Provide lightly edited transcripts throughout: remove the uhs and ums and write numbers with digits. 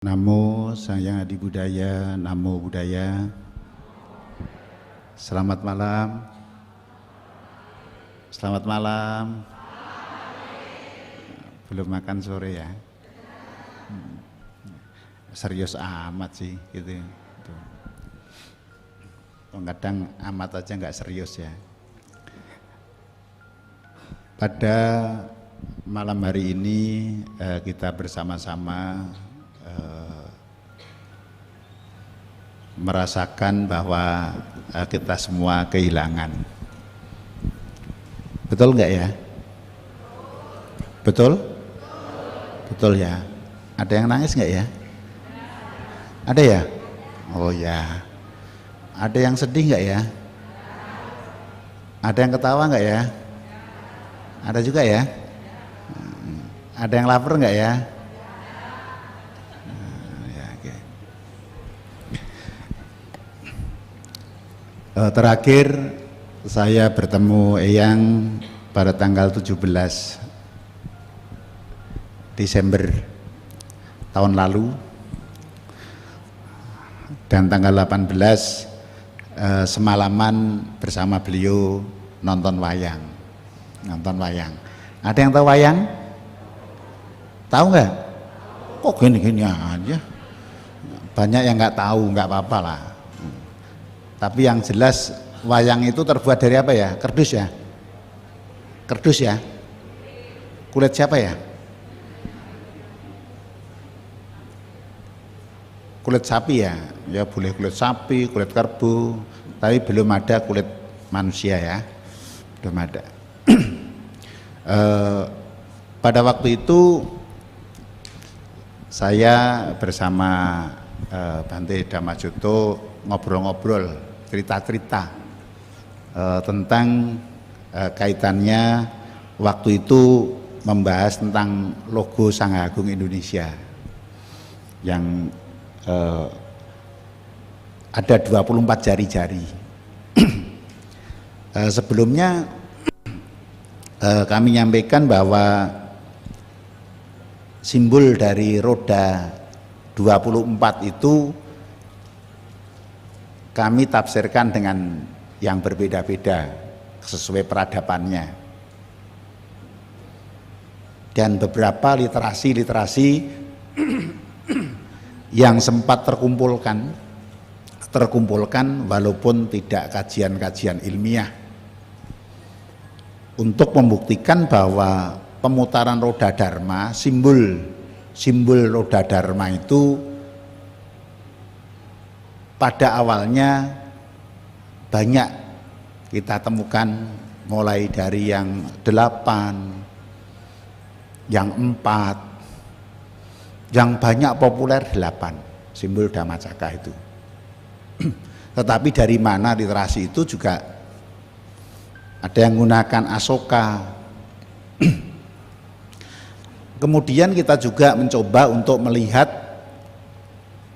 Namo Sang Adi Budaya, Namo Buddhaya. Selamat malam. Selamat malam. Belum makan sore ya? Serius amat sih gitu. Kadang amat aja nggak serius ya. Pada malam hari ini kita bersama-sama merasakan bahwa kita semua kehilangan. Betul nggak ya? Betul? Betul ya. Ada yang nangis nggak ya? Ada ya? Oh ya. Ada yang sedih nggak ya? Ada yang ketawa nggak ya? Ada juga ya? Ada yang lapar nggak ya? Terakhir saya bertemu Eyang pada tanggal 17 Desember tahun lalu, dan tanggal 18 semalaman bersama beliau nonton wayang. Ada yang tahu wayang? Tahu nggak? Kok gini-gini aja? Banyak yang nggak tahu, nggak apa-apa lah. Tapi yang jelas wayang itu terbuat dari apa ya? Kerdus ya? Kerdus ya? Kulit siapa ya? Kulit sapi ya? Ya boleh kulit sapi, kulit kerbau, tapi belum ada kulit manusia ya, belum ada. Pada waktu itu saya bersama Bante Dhammajoto ngobrol-ngobrol, cerita-cerita tentang kaitannya waktu itu membahas tentang logo Sangha Agung Indonesia yang ada 24 jari-jari. Sebelumnya kami nyampaikan bahwa simbol dari roda 24 itu kami tafsirkan dengan yang berbeda-beda sesuai peradabannya, dan beberapa literasi yang sempat terkumpulkan walaupun tidak kajian-kajian ilmiah untuk membuktikan bahwa pemutaran roda dharma, simbol roda dharma itu pada awalnya banyak kita temukan, mulai dari yang 8, yang 4, yang banyak populer 8 simbol Dhammacakka itu. Tetapi dari mana literasi itu juga ada yang menggunakan Asoka. Kemudian kita juga mencoba untuk melihat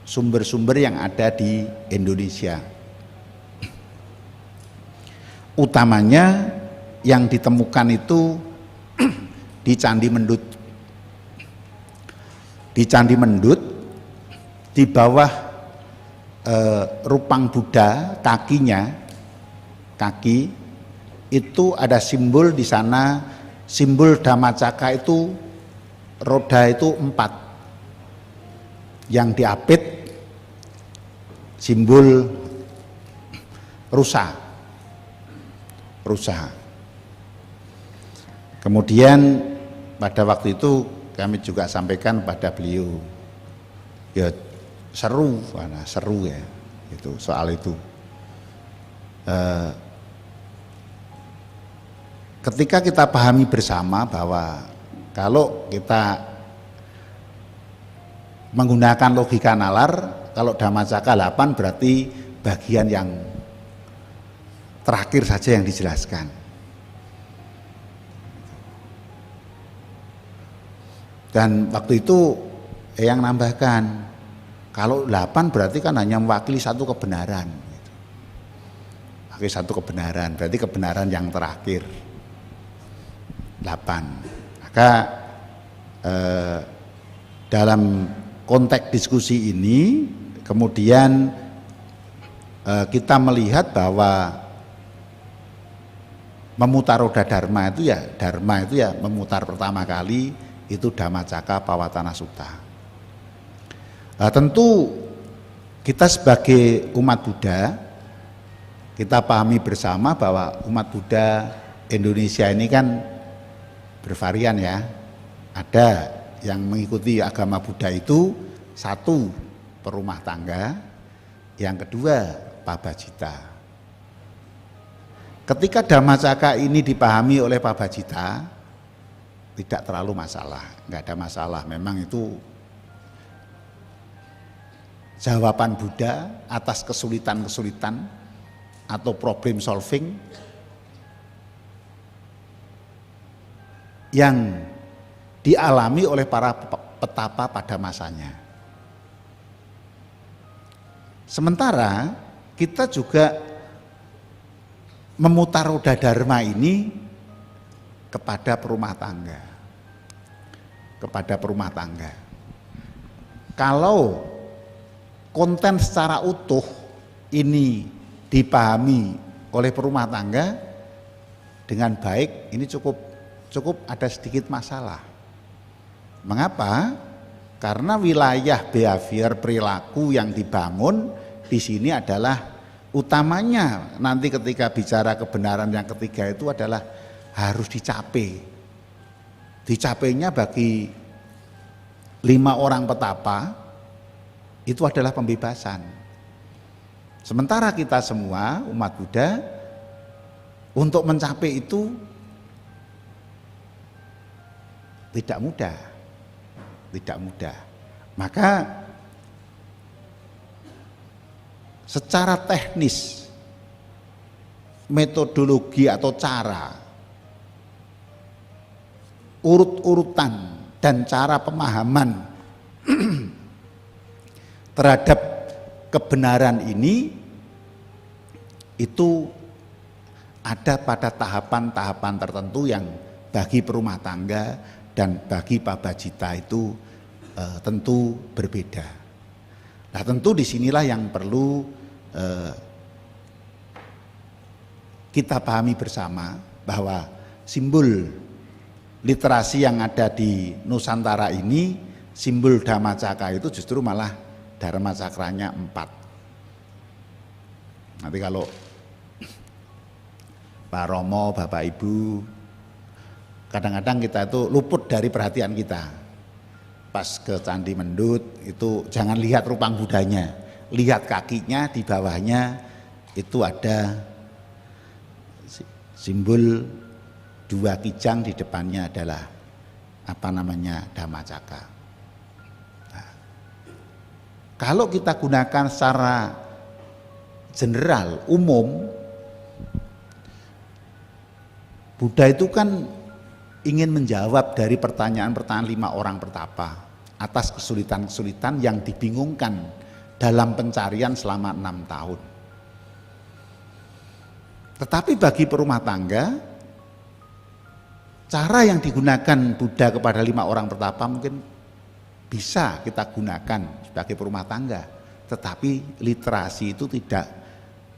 sumber-sumber yang ada di Indonesia, utamanya yang ditemukan itu di Candi Mendut. Di Candi Mendut, di bawah rupang Buddha, kaki itu ada simbol di sana, simbol Dhammacakka itu roda itu 4, yang diapit simbol rusa. Kemudian pada waktu itu kami juga sampaikan pada beliau, ya seru ya itu soal itu. Ketika kita pahami bersama bahwa kalau kita menggunakan logika nalar, kalau Dhammacakka 8 berarti bagian yang terakhir saja yang dijelaskan. Dan waktu itu yang nambahkan, kalau 8 berarti kan hanya mewakili satu kebenaran. Wakil satu kebenaran, berarti kebenaran yang terakhir 8. Maka dalam konteks diskusi ini kemudian kita melihat bahwa memutar roda dharma itu ya memutar pertama kali itu Dhammacakka Pavattana Sutta. Tentu kita sebagai umat Buddha kita pahami bersama bahwa umat Buddha Indonesia ini kan bervarian ya. Ada yang mengikuti agama Buddha itu satu perumah tangga, yang kedua pabajita. Ketika Dhammacakka ini dipahami oleh pabajita tidak terlalu masalah, nggak ada masalah. Memang itu jawaban Buddha atas kesulitan-kesulitan atau problem solving yang dialami oleh para petapa pada masanya. Sementara kita juga memutar roda dharma ini kepada perumah tangga. Kepada perumah tangga. Kalau konten secara utuh ini dipahami oleh perumah tangga dengan baik, ini cukup ada sedikit masalah. Mengapa? Karena wilayah behavior perilaku yang dibangun di sini adalah utamanya nanti ketika bicara kebenaran yang ketiga itu adalah harus dicapai. Dicapainya bagi 5 orang petapa itu adalah pembebasan. Sementara kita semua umat Buddha untuk mencapai itu tidak mudah. Tidak mudah. Maka secara teknis metodologi atau cara urut-urutan dan cara pemahaman terhadap kebenaran ini itu ada pada tahapan-tahapan tertentu yang bagi perumah tangga dan bagi pabajita itu tentu berbeda. Nah tentu disinilah yang perlu kita pahami bersama bahwa simbol literasi yang ada di Nusantara ini, simbol Dhammacakka itu justru malah Dharma cakranya 4. Nanti kalau Pak Romo, Bapak Ibu, kadang-kadang kita itu luput dari perhatian kita. Pas ke Candi Mendut itu jangan lihat rupang Budanya, lihat kakinya, di bawahnya itu ada simbol 2 kijang, di depannya adalah apa namanya Dhammacakka. Nah, kalau kita gunakan secara general, umum, Buddha itu kan ingin menjawab dari pertanyaan-pertanyaan 5 orang petapa atas kesulitan-kesulitan yang dibingungkan dalam pencarian selama 6 tahun. Tetapi bagi perumah tangga, cara yang digunakan Buddha kepada 5 orang petapa mungkin bisa kita gunakan sebagai perumah tangga, tetapi literasi itu tidak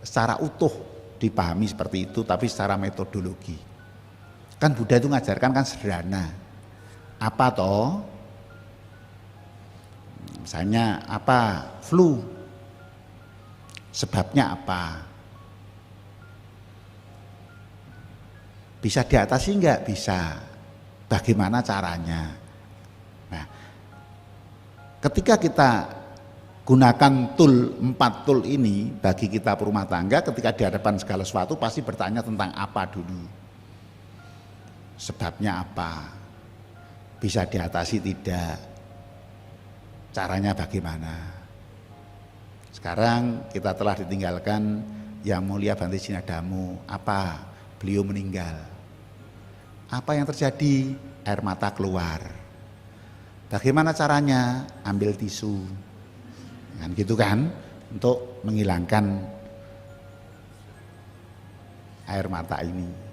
secara utuh dipahami seperti itu, tapi secara metodologi. Kan Buddha itu ngajarkan kan sederhana. Apa toh? Misalnya apa? Flu. Sebabnya apa? Bisa diatasi enggak? Bisa. Bagaimana caranya? Nah, ketika kita gunakan tool 4 tool ini bagi kita perumah tangga, ketika di hadapan segala sesuatu pasti bertanya tentang apa dulu. Sebabnya apa? Bisa diatasi tidak? Caranya bagaimana? Sekarang kita telah ditinggalkan Yang Mulia Bhante Jinadamu. Apa? Beliau meninggal. Apa yang terjadi? Air mata keluar. Bagaimana caranya? Ambil tisu. Kan gitu kan? Untuk menghilangkan air mata ini.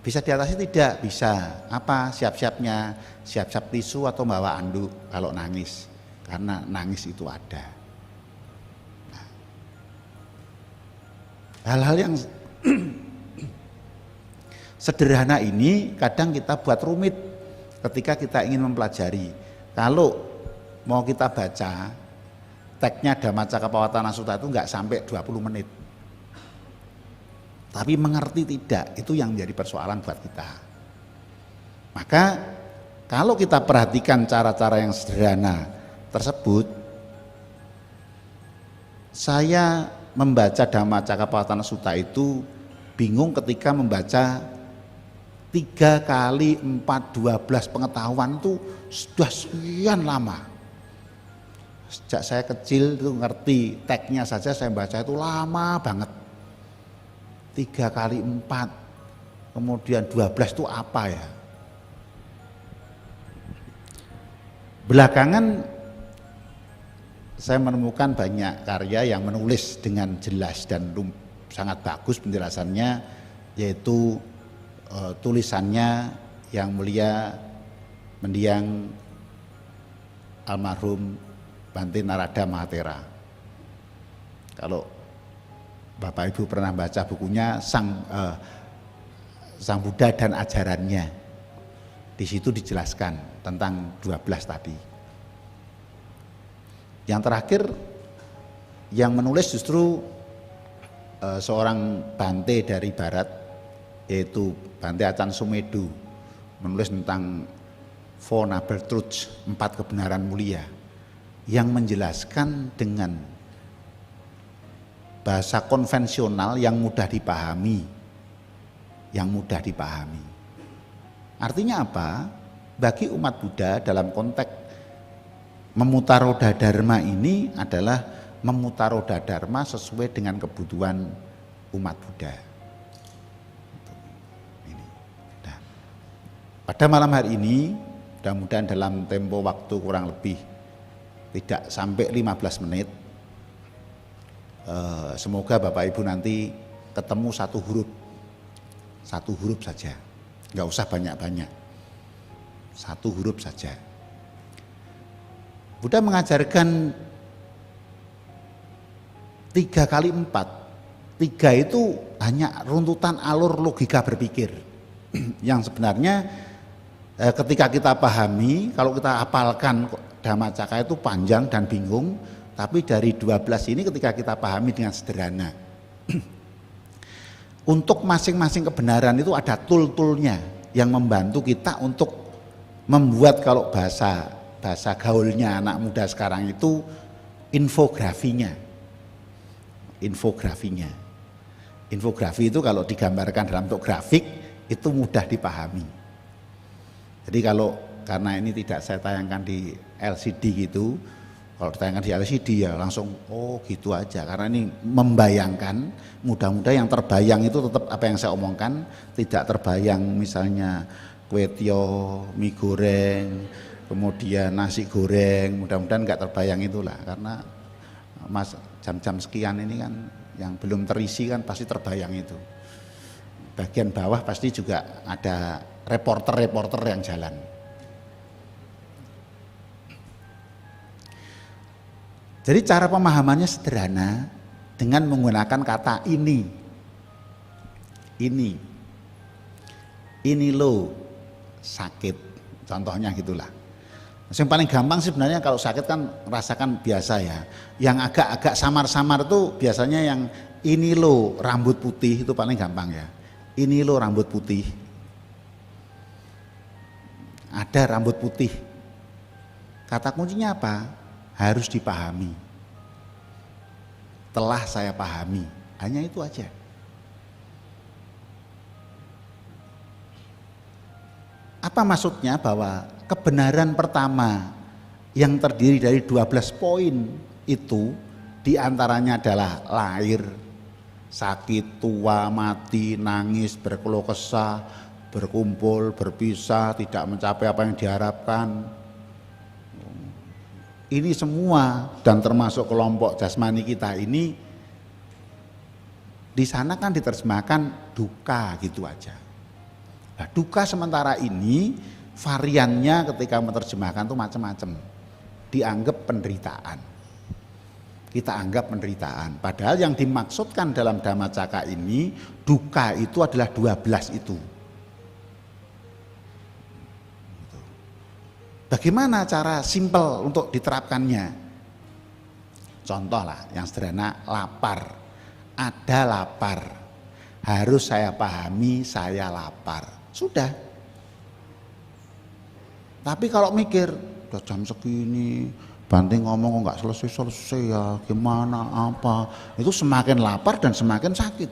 Bisa diatasi tidak? Bisa. Apa siap-siapnya? Siap-siap tisu atau bawa anduk kalau nangis. Karena nangis itu ada. Nah, hal-hal yang sederhana ini kadang kita buat rumit ketika kita ingin mempelajari. Kalau mau kita baca, teksnya Dhammacakka Pavattana Sutta itu enggak sampai 20 menit. Tapi mengerti tidak, itu yang menjadi persoalan buat kita. Maka kalau kita perhatikan cara-cara yang sederhana tersebut, saya membaca Dhammacakka Pavattana Sutta itu bingung ketika membaca 3 kali 4, 12 pengetahuan itu sudah sekian lama. Sejak saya kecil itu ngerti teksnya saja saya baca itu lama banget. 3 kali 4 kemudian 12 itu apa ya? Belakangan saya menemukan banyak karya yang menulis dengan jelas dan sangat bagus penjelasannya, yaitu tulisannya Yang Mulia Mendiang almarhum Bhante Narada Mahathera. Kalau Bapak Ibu pernah baca bukunya Sang Buddha dan Ajarannya, di situ dijelaskan tentang 12 tadi. Yang terakhir yang menulis justru seorang Bhante dari Barat, yaitu Bhante Acan Sumedu, menulis tentang Four Noble Truths, 4 kebenaran mulia, yang menjelaskan dengan bahasa konvensional yang mudah dipahami, Artinya apa? Bagi umat Buddha dalam konteks memutar roda dharma ini adalah memutar roda dharma sesuai dengan kebutuhan umat Buddha. Nah, pada malam hari ini, mudah-mudahan dalam tempo waktu kurang lebih tidak sampai 15 menit, semoga Bapak Ibu nanti ketemu satu huruf saja, nggak usah banyak-banyak, satu huruf saja. Buddha mengajarkan 3 kali 4. 3 itu hanya runtutan alur logika berpikir yang sebenarnya ketika kita pahami, kalau kita hafalkan Dhammacakka itu panjang dan bingung. Tapi dari 12 ini ketika kita pahami dengan sederhana, untuk masing-masing kebenaran itu ada tool-toolnya yang membantu kita untuk membuat, kalau bahasa gaulnya anak muda sekarang itu infografinya. Infografi itu kalau digambarkan dalam bentuk grafik itu mudah dipahami. Jadi karena ini tidak saya tayangkan di LCD gitu, kalau ditayangkan di LCD ya langsung gitu aja, karena ini membayangkan, mudah-mudahan yang terbayang itu tetap apa yang saya omongkan, tidak terbayang misalnya kue tio, mie goreng, kemudian nasi goreng, mudah-mudahan nggak terbayang itulah, karena mas jam-jam sekian ini kan yang belum terisi kan pasti terbayang itu. Bagian bawah pasti juga ada reporter yang jalan. Jadi cara pemahamannya sederhana dengan menggunakan kata ini lo sakit, contohnya gitulah. Yang paling gampang sebenarnya kalau sakit kan rasakan biasa ya. Yang agak-agak samar-samar itu biasanya yang ini lo rambut putih, itu paling gampang ya. Ini lo rambut putih. Ada rambut putih. Kata kuncinya apa? Harus dipahami. Telah saya pahami, hanya itu aja. Apa maksudnya? Bahwa kebenaran pertama yang terdiri dari 12 poin itu diantaranya adalah lahir, sakit, tua, mati, nangis, berkeluh kesah, berkumpul, berpisah, tidak mencapai apa yang diharapkan. Ini semua dan termasuk kelompok jasmani kita ini di sana kan diterjemahkan duka gitu aja. Nah, duka sementara ini variannya ketika menerjemahkan itu macam-macam. Dianggap penderitaan. Kita anggap penderitaan. Padahal yang dimaksudkan dalam Dhammacakka ini, duka itu adalah 12 itu. Bagaimana cara simpel untuk diterapkannya? Contoh lah yang sederhana, lapar. Ada lapar. Harus saya pahami saya lapar. Sudah. Tapi kalau mikir, udah jam segini, Banting ngomong kok nggak selesai-selesai ya, gimana apa, itu semakin lapar dan semakin sakit.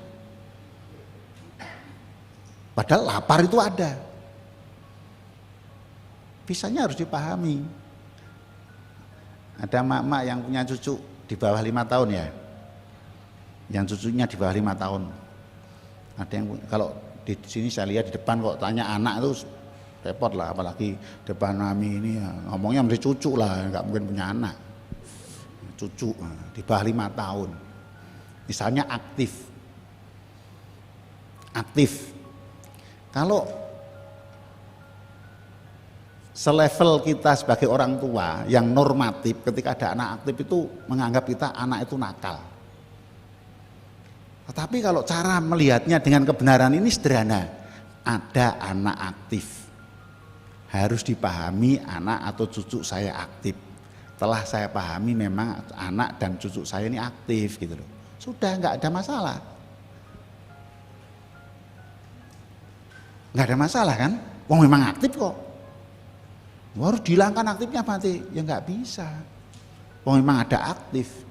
Padahal lapar itu ada. Bisanya harus dipahami. Ada mak-mak yang punya cucu di bawah 5 tahun ya, yang cucunya di bawah 5 tahun. Ada yang kalau di sini saya lihat di depan kok tanya anak itu repot lah, apalagi depan mami ini ya, ngomongnya mesti cucu lah, nggak mungkin punya anak. Cucu di bawah 5 tahun. Misalnya aktif. Kalau selevel kita sebagai orang tua yang normatif, ketika ada anak aktif itu menganggap kita anak itu nakal. Tetapi kalau cara melihatnya dengan kebenaran ini sederhana, ada anak aktif, harus dipahami anak atau cucu saya aktif. Telah saya pahami memang anak dan cucu saya ini aktif gitu loh. Sudah nggak ada masalah. Nggak ada masalah kan? Wong memang aktif kok. Harus dihilangkan aktifnya berarti ya nggak bisa. Wong memang ada aktif.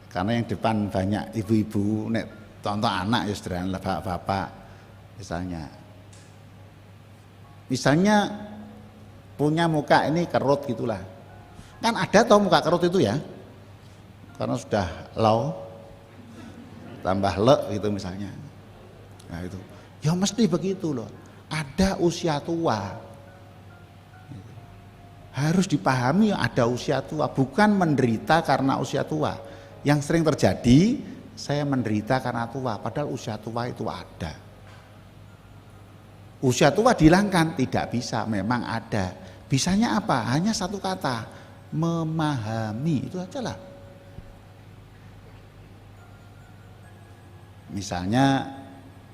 Karena yang depan banyak ibu-ibu, nek contoh anak ya sederhana, bapak-bapak misalnya punya muka ini kerut gitulah. Kan ada tau muka kerut itu ya, karena sudah low tambah le gitu misalnya. Nah itu, ya mesti begitu loh. Ada usia tua, harus dipahami ada usia tua, bukan menderita karena usia tua. Yang sering terjadi, saya menderita karena tua, padahal usia tua itu ada. Usia tua dihilangkan, tidak bisa, memang ada. Bisanya apa? Hanya satu kata, memahami, itu aja lah. Misalnya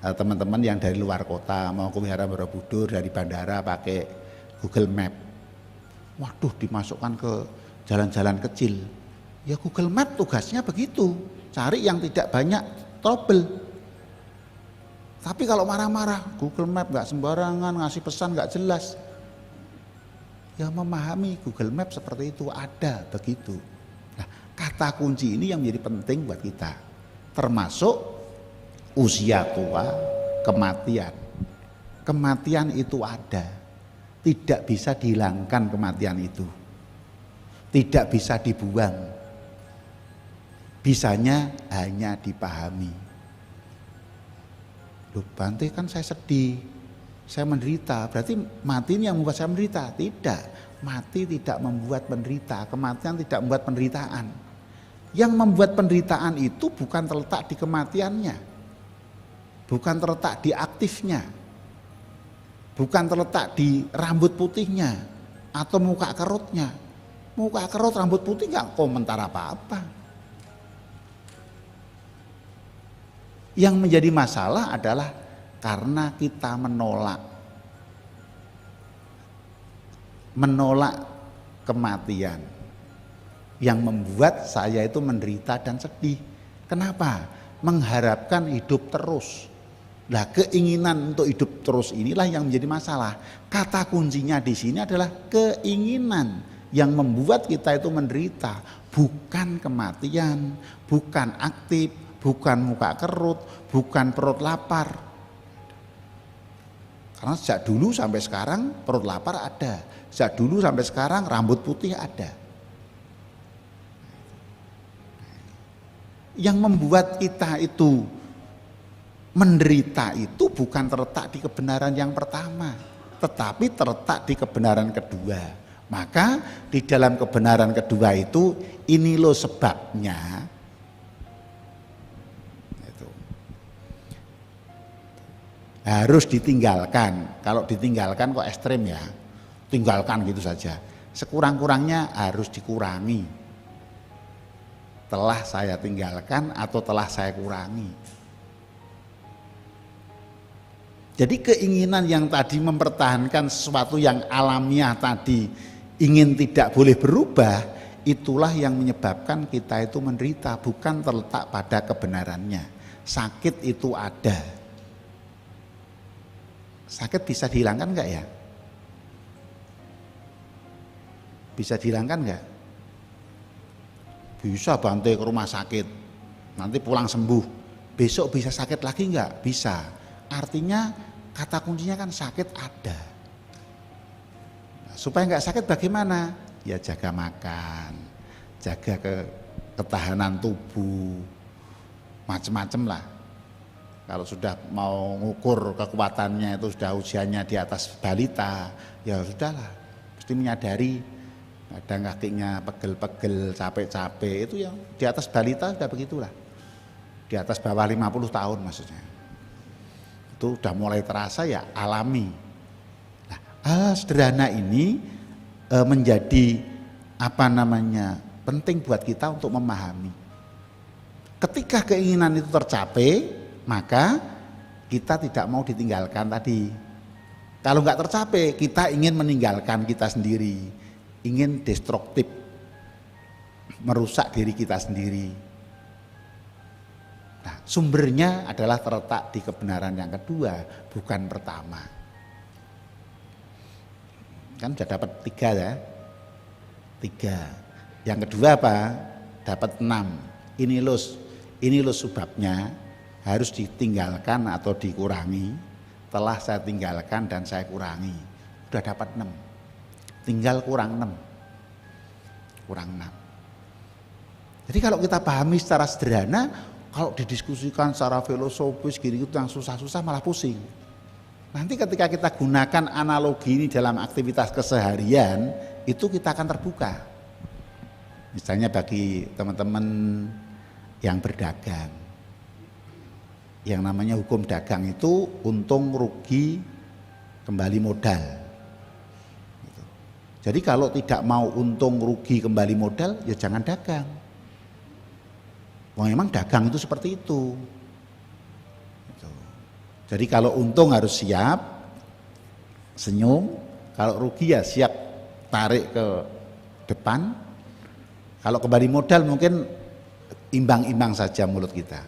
teman-teman yang dari luar kota mau ke Wihara Borobudur dari bandara pakai Google Map, waduh dimasukkan ke jalan-jalan kecil. Ya Google Map tugasnya begitu, cari yang tidak banyak trouble. Tapi kalau marah-marah, Google Map nggak sembarangan, ngasih pesan nggak jelas. Ya memahami Google Map seperti itu ada begitu. Nah, kata kunci ini yang menjadi penting buat kita, termasuk usia tua, kematian. Kematian itu ada, tidak bisa dihilangkan kematian itu, tidak bisa dibuang. Bisanya hanya dipahami. Loh Bante kan saya sedih, saya menderita, berarti mati ini yang membuat saya menderita? Tidak, mati tidak membuat menderita, kematian tidak membuat penderitaan. Yang membuat penderitaan itu bukan terletak di kematiannya, bukan terletak di aktifnya, bukan terletak di rambut putihnya atau muka kerutnya. Muka kerut, rambut putih nggak komentar apa-apa. Yang menjadi masalah adalah karena kita menolak kematian yang membuat saya itu menderita dan sedih. Kenapa? Mengharapkan hidup terus. Nah, keinginan untuk hidup terus inilah yang menjadi masalah. Kata kuncinya di sini adalah keinginan yang membuat kita itu menderita, bukan kematian, bukan aktif, bukan muka kerut, bukan perut lapar. Karena sejak dulu sampai sekarang perut lapar ada, sejak dulu sampai sekarang rambut putih ada. Yang membuat kita itu menderita itu bukan terletak di kebenaran yang pertama, tetapi terletak di kebenaran kedua. Maka di dalam kebenaran kedua itu, ini loh sebabnya harus ditinggalkan. Kalau ditinggalkan kok ekstrem ya, tinggalkan gitu saja. Sekurang-kurangnya harus dikurangi. Telah saya tinggalkan atau telah saya kurangi. Jadi keinginan yang tadi mempertahankan sesuatu yang alamiah tadi, ingin tidak boleh berubah, itulah yang menyebabkan kita itu menderita, bukan terletak pada kebenarannya. Sakit itu ada. Sakit bisa dihilangkan enggak ya? Bisa dihilangkan enggak? Bisa, Bante, ke rumah sakit, nanti pulang sembuh, besok bisa sakit lagi enggak? Bisa. Artinya kata kuncinya kan sakit ada. Nah, supaya enggak sakit bagaimana? Ya jaga makan, jaga ketahanan tubuh, macam-macam lah. Kalau sudah mau ngukur kekuatannya itu sudah usianya di atas balita, ya sudahlah, mesti menyadari kadang kakinya pegel-pegel, capek-capek, itu yang di atas balita sudah begitulah. Di atas bawah 50 tahun maksudnya. Itu sudah mulai terasa ya alami. Nah, hal sederhana ini menjadi penting buat kita untuk memahami. Ketika keinginan itu tercapai, maka kita tidak mau ditinggalkan tadi. Kalau nggak tercapai, kita ingin meninggalkan kita sendiri, ingin destruktif, merusak diri kita sendiri. Nah, sumbernya adalah terletak di kebenaran yang kedua, bukan pertama. Kan sudah dapat 3 ya, 3. Yang kedua apa? Dapat 6. Ini loh sebabnya harus ditinggalkan atau dikurangi. Telah saya tinggalkan dan saya kurangi. Sudah dapat 6. Tinggal kurang 6. Kurang 6. Jadi kalau kita pahami secara sederhana, kalau didiskusikan secara filosofis gini itu yang susah-susah malah pusing. Nanti ketika kita gunakan analogi ini dalam aktivitas keseharian, itu kita akan terbuka. Misalnya bagi teman-teman yang berdagang, yang namanya hukum dagang itu untung rugi kembali modal. Jadi kalau tidak mau untung rugi kembali modal, ya jangan dagang. Wah, memang dagang itu seperti itu. Jadi kalau untung harus siap senyum, kalau rugi ya siap tarik ke depan. Kalau kembali modal mungkin imbang-imbang saja mulut kita.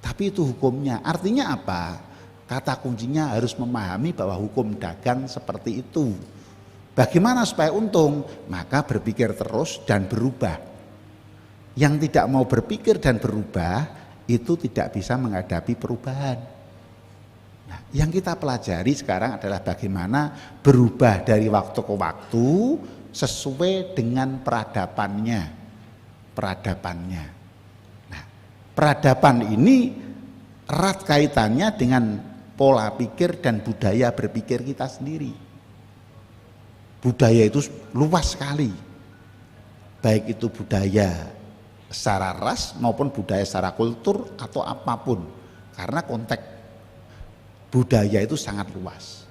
Tapi itu hukumnya. Artinya apa? Kata kuncinya harus memahami bahwa hukum dagang seperti itu. Bagaimana supaya untung? Maka berpikir terus dan berubah. Yang tidak mau berpikir dan berubah itu tidak bisa menghadapi perubahan. Nah, yang kita pelajari sekarang adalah bagaimana berubah dari waktu ke waktu sesuai dengan peradabannya. Nah, peradaban ini erat kaitannya dengan pola pikir dan budaya berpikir kita sendiri. Budaya itu luas sekali, baik itu budaya secara ras maupun budaya secara kultur atau apapun, karena konteks budaya itu sangat luas.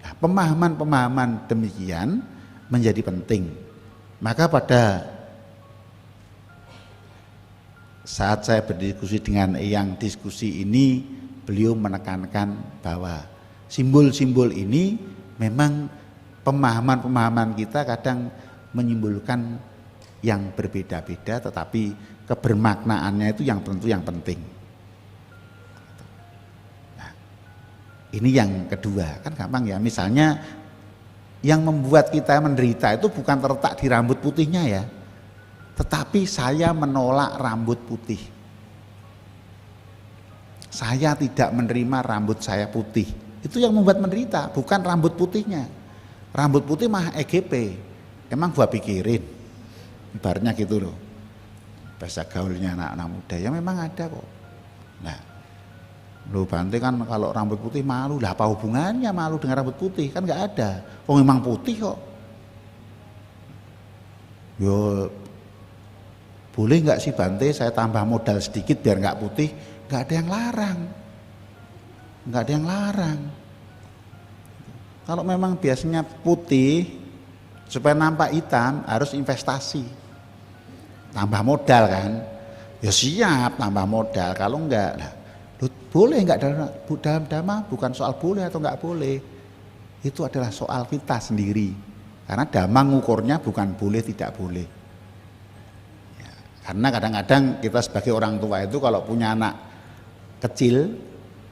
Nah, pemahaman-pemahaman demikian menjadi penting. Maka pada saat saya berdiskusi dengan Eyang diskusi ini, beliau menekankan bahwa simbol-simbol ini memang pemahaman-pemahaman kita kadang menyimbolkan yang berbeda-beda, tetapi kebermaknaannya itu yang tentu yang penting. Nah, ini yang kedua, kan gampang ya. Misalnya yang membuat kita menderita itu bukan terletak di rambut putihnya ya, tetapi saya menolak rambut putih. Saya tidak menerima rambut saya putih. Itu yang membuat menderita, bukan rambut putihnya. Rambut putih mah EGP, emang gua pikirin, ibaratnya gitu loh. Bahasa gaulnya anak-anak muda ya memang ada kok. Nah, lo Bante kan kalau rambut putih malu, lah apa hubungannya malu dengan rambut putih? Kan nggak ada. Oh memang putih kok. Yo boleh nggak sih Bante saya tambah modal sedikit biar nggak putih? Nggak ada yang larang. nggak ada yang larang. Kalau memang biasanya putih, supaya nampak hitam harus investasi, tambah modal kan, ya siap tambah modal. Kalau enggak, nah, boleh enggak dalam dhamma bukan soal boleh atau enggak boleh, itu adalah soal kita sendiri, karena dhamma ngukurnya bukan boleh tidak boleh ya, karena kadang-kadang kita sebagai orang tua itu kalau punya anak kecil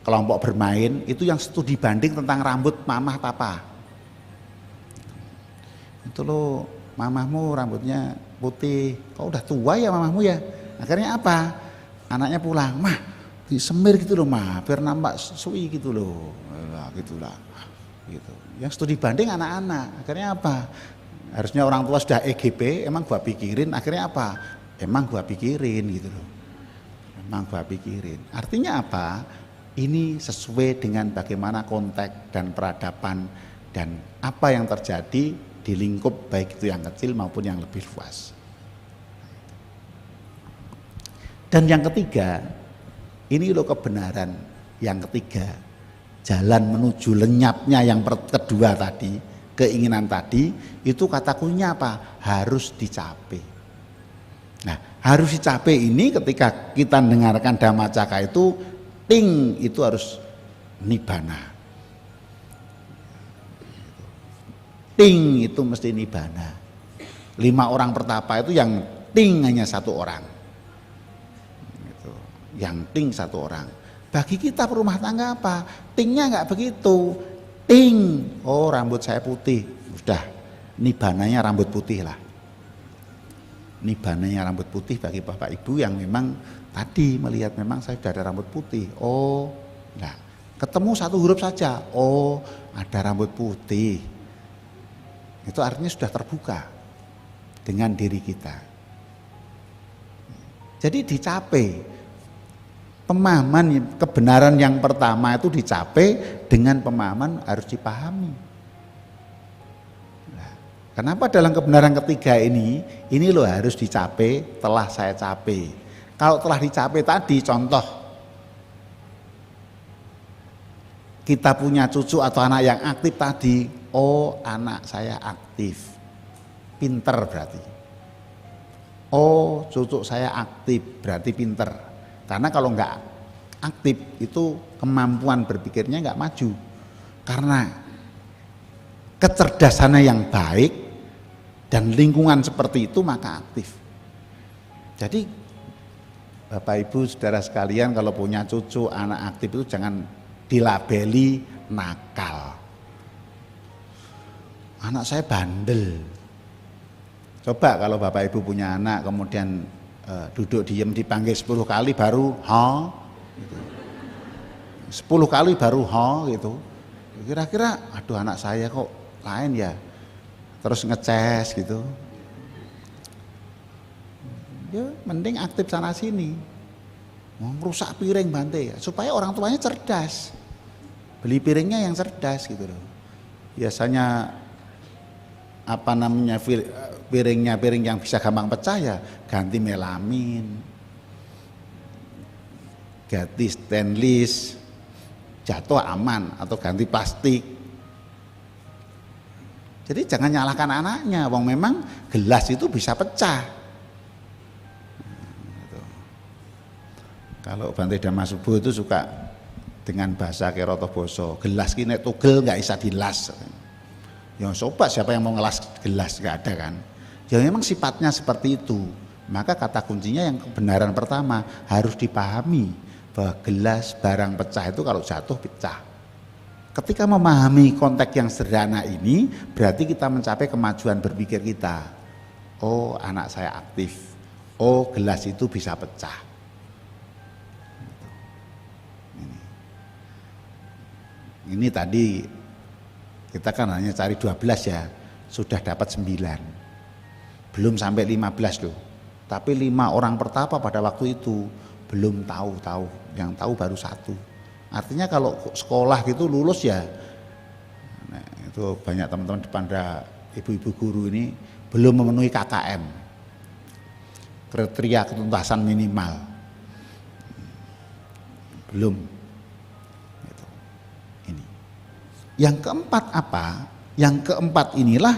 kelompok bermain itu yang studi banding tentang rambut mamah papa. Itu loh, mamahmu rambutnya putih, kok udah tua ya mamahmu ya. Akhirnya apa? Anaknya pulang, mah disemir gitu loh mah, biar nampak suwi gitu loh. Nah, gitulah. Gitu. Yang studi banding anak-anak. Akhirnya apa? Harusnya orang tua sudah EGP, emang gua pikirin. Akhirnya apa? Emang gua pikirin gitu loh. Emang gua pikirin. Artinya apa? Ini sesuai dengan bagaimana konteks dan peradaban dan apa yang terjadi di lingkup baik itu yang kecil maupun yang lebih luas. Dan yang ketiga, ini loh kebenaran yang ketiga, jalan menuju lenyapnya yang kedua tadi, keinginan tadi, itu kata kuncinya apa? Harus dicapai. Nah, harus dicapai ini ketika kita dengarkan Dhammacakka itu, ting itu harus nibbana. Ting itu mesti nibbana. 5 orang pertapa itu yang ting hanya 1 orang. Gitu. Yang ting 1 orang. Bagi kita perumah tangga apa? Tingnya nggak begitu. Ting, oh rambut saya putih, sudah nibbananya rambut putih lah. Nibbananya rambut putih bagi bapak ibu yang memang tadi melihat memang saya sudah ada rambut putih. Oh, nah ketemu 1 huruf saja. Oh, ada rambut putih. Itu artinya sudah terbuka dengan diri kita. Jadi dicapai. Pemahaman kebenaran yang pertama itu dicapai dengan pemahaman harus dipahami. Nah, kenapa dalam kebenaran ketiga ini loh harus dicapai, telah saya capai. Kalau telah dicapai tadi, contoh kita punya cucu atau anak yang aktif tadi, oh anak saya aktif, pinter berarti. Oh cucu saya aktif, berarti pinter. Karena kalau nggak aktif itu kemampuan berpikirnya nggak maju. Karena kecerdasannya yang baik dan lingkungan seperti itu maka aktif. Jadi Bapak Ibu saudara sekalian kalau punya cucu anak aktif itu jangan dilabeli nakal. Anak saya bandel. Coba kalau Bapak Ibu punya anak kemudian duduk diem dipanggil 10 kali baru ha gitu. 10 kali baru ha gitu. Kira-kira aduh anak saya kok lain ya. Terus ngeces gitu. Ya mending aktif sana sini. Merusak piring Bante supaya orang tuanya cerdas. Beli piringnya yang cerdas gitu loh. Biasanya apa namanya piringnya piring yang bisa gampang pecah ya ganti melamin, ganti stainless, jatuh aman atau ganti plastik. Jadi jangan nyalahkan anaknya, wong memang gelas itu bisa pecah. Gitu. Kalau Bante Dhamma Subuh itu suka dengan bahasa Keroto Boso, gelas ki nek tugel nggak bisa dilas. Ya coba siapa yang mau ngelas gelas, nggak ada kan. Ya memang sifatnya seperti itu. Maka kata kuncinya yang kebenaran pertama harus dipahami bahwa gelas barang pecah itu kalau jatuh pecah. Ketika memahami konteks yang sederhana ini berarti kita mencapai kemajuan berpikir kita. Oh anak saya aktif. Oh gelas itu bisa pecah. Ini tadi kita kan hanya cari 12 ya, sudah dapat 9. Belum sampai 15 loh. Tapi 5 orang pertapa pada waktu itu belum tahu, yang tahu baru 1. Artinya kalau sekolah gitu lulus ya, nah, itu banyak teman-teman pada ibu-ibu guru ini belum memenuhi KKM, kriteria ketuntasan minimal, belum. Gitu. Yang keempat apa? Yang keempat inilah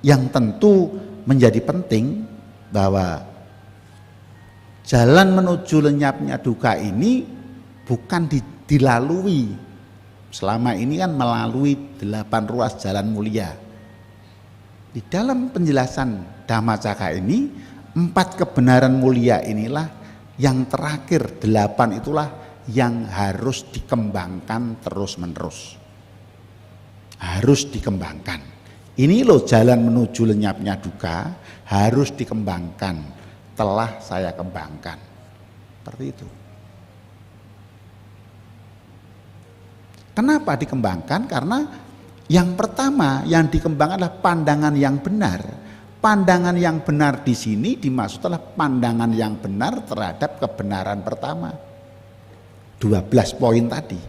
yang tentu menjadi penting, bahwa jalan menuju lenyapnya duka ini bukan dilalui. Selama ini kan melalui 8 ruas jalan mulia. Di dalam penjelasan Dhammacakka ini, 4 kebenaran mulia inilah yang terakhir, 8 itulah yang harus dikembangkan terus-menerus. Harus dikembangkan. Ini loh jalan menuju lenyapnya duka, harus dikembangkan. Telah saya kembangkan. Seperti itu. Kenapa dikembangkan? Karena yang pertama yang dikembangkan adalah pandangan yang benar. Pandangan yang benar di sini dimaksud adalah pandangan yang benar terhadap kebenaran pertama. 12 poin tadi.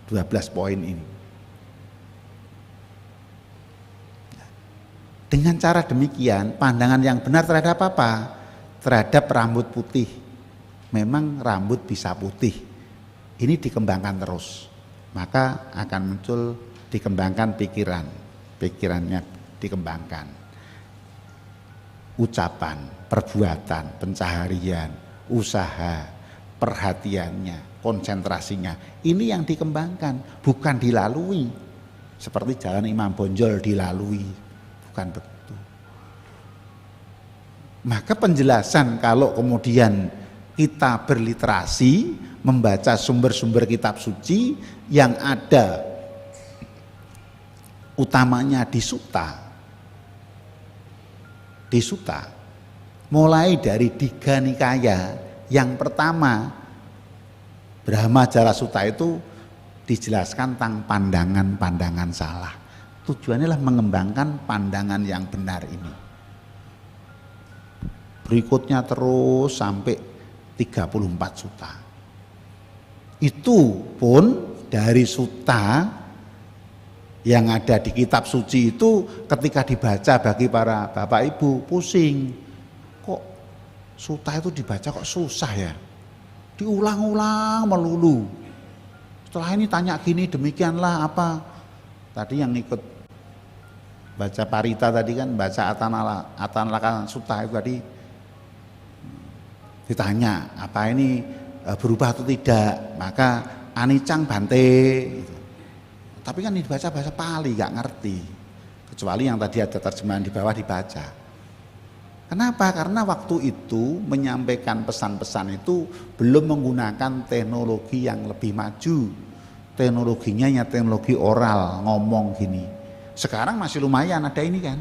12 poin ini. Dengan cara demikian, pandangan yang benar terhadap apa? Terhadap rambut putih. Memang rambut bisa putih. Ini dikembangkan terus. Maka akan muncul, dikembangkan pikiran. Pikirannya dikembangkan. Ucapan, perbuatan, pencaharian, usaha, perhatiannya, konsentrasinya. Ini yang dikembangkan, bukan dilalui. Seperti jalan Imam Bonjol dilalui, bukan begitu. Maka penjelasan kalau kemudian kita berliterasi, membaca sumber-sumber kitab suci yang ada utamanya di Sutta. Di Sutta, mulai dari Digha Nikaya yang pertama, Brahma Jala Sutta itu dijelaskan tentang pandangan-pandangan salah. Tujuannya adalah mengembangkan pandangan yang benar ini. Berikutnya terus sampai 34 sutta. Itu pun dari sutta yang ada di kitab suci itu ketika dibaca bagi para bapak ibu pusing. Kok sutta itu dibaca kok susah ya? Diulang-ulang melulu. Setelah ini tanya gini, demikianlah apa? Tadi yang ikut baca Parita tadi kan, baca Atanalaka Sutta itu tadi ditanya apa ini berubah atau tidak, maka anicang bante gitu. Tapi kan dibaca bahasa Pali, gak ngerti, kecuali yang tadi ada terjemahan di bawah dibaca. Kenapa? Karena waktu itu menyampaikan pesan-pesan itu belum menggunakan teknologi yang lebih maju. Teknologinya ya teknologi oral, ngomong gini. Sekarang masih lumayan ada ini kan.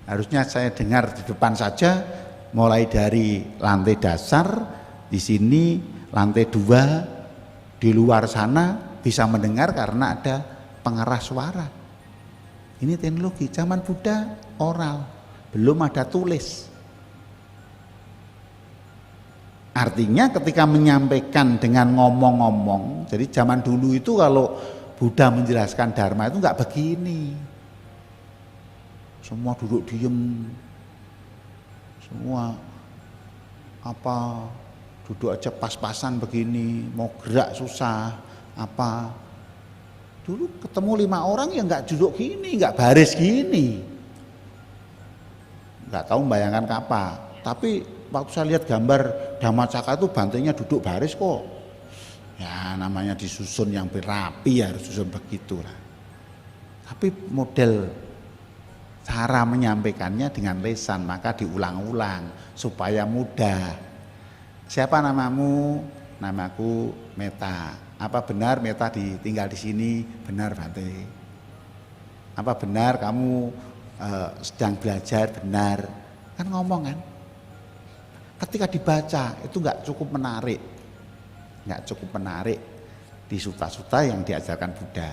Harusnya saya dengar di depan saja, mulai dari lantai dasar di sini, lantai 2 di luar sana bisa mendengar karena ada pengeras suara. Ini teknologi zaman Buddha oral, belum ada tulis. Artinya ketika menyampaikan dengan ngomong-ngomong, jadi zaman dulu itu kalau Buddha menjelaskan Dharma itu enggak begini. Semua duduk diem, semua apa duduk aja pas-pasan begini, mau gerak susah apa. Dulu ketemu 5 orang yang nggak duduk gini, nggak baris gini, nggak tahu membayangkan apa. Tapi waktu saya lihat gambar Dhammacakka itu bantainya duduk baris kok. Ya namanya disusun yang berapi ya harus susun begitu lah. Tapi model cara menyampaikannya dengan lesan, maka diulang-ulang supaya mudah. Siapa namamu? Namaku Meta. Apa benar Meta tinggal di sini? Benar Bante. Apa benar kamu sedang belajar? Benar. Kan ngomong kan. Ketika dibaca itu nggak cukup menarik, nggak cukup menarik di sutta-sutta yang diajarkan Buddha.